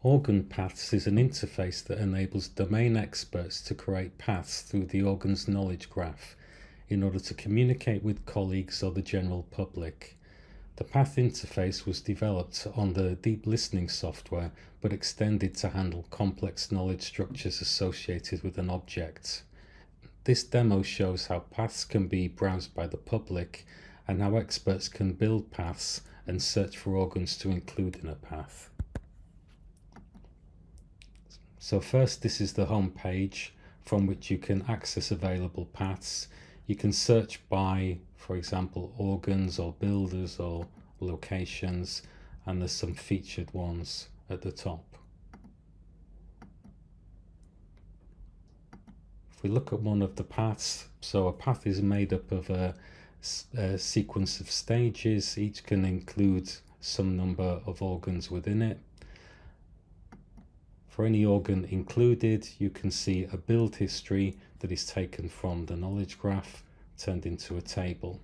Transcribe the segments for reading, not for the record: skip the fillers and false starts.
Organ paths is an interface that enables domain experts to create paths through the organ's knowledge graph in order to communicate with colleagues or the general public. The path interface was developed on the deep listening software but extended to handle complex knowledge structures associated with an object. This demo shows how paths can be browsed by the public and how experts can build paths and search for organs to include in a path. So first, this is the home page from which you can access available paths. You can search by, for example, organs or builders or locations, and there's some featured ones at the top. If we look at one of the paths, so a path is made up of a sequence of stages. Each can include some number of organs within it. For any organ included, you can see a build history that is taken from the knowledge graph, turned into a table.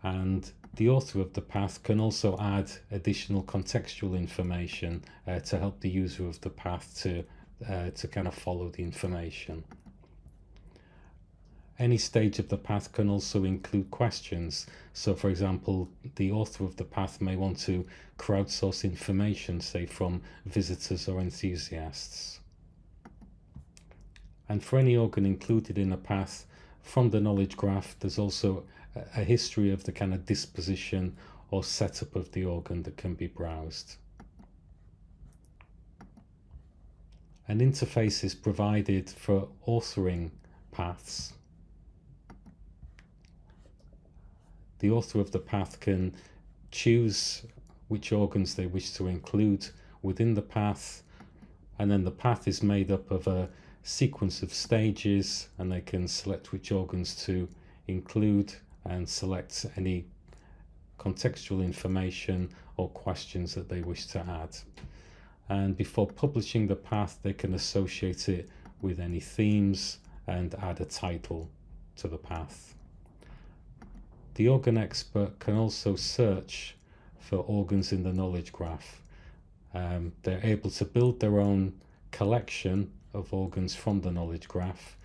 And the author of the path can also add additional contextual information to help the user of the path to kind of follow the information. Any stage of the path can also include questions. So for example, the author of the path may want to crowdsource information, say from visitors or enthusiasts. And for any organ included in a path, from the knowledge graph, there's also a history of the kind of disposition or setup of the organ that can be browsed. An interface is provided for authoring paths. The author of the path can choose which organs they wish to include within the path, and then the path is made up of a sequence of stages, and they can select which organs to include and select any contextual information or questions that they wish to add. And before publishing the path, they can associate it with any themes and add a title to the path. The organ expert can also search for organs in the knowledge graph. They're able to build their own collection of organs from the knowledge graph,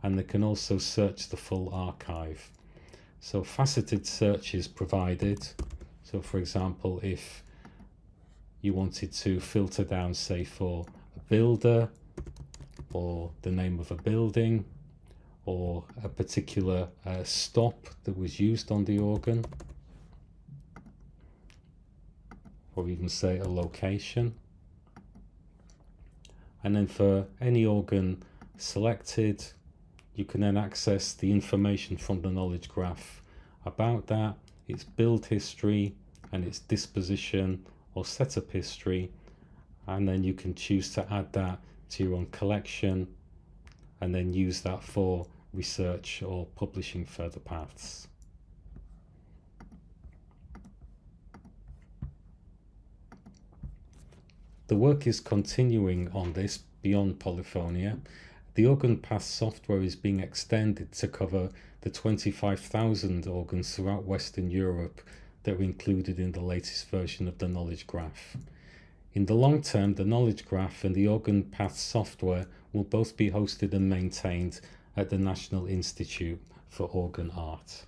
and they can also search the full archive. So faceted search is provided. So for example, if you wanted to filter down, say, for a builder or the name of a building, or a particular stop that was used on the organ, or even say a location. And then for any organ selected, you can then access the information from the knowledge graph about that, its build history and its disposition or setup history, and then you can choose to add that to your own collection and then use that for research or publishing further paths. The work is continuing on this beyond Polifonia. The organ path software is being extended to cover the 25,000 organs throughout Western Europe that were included in the latest version of the knowledge graph. In the long term, the knowledge graph and the organ path software will both be hosted and maintained at the National Institute for Organ Art.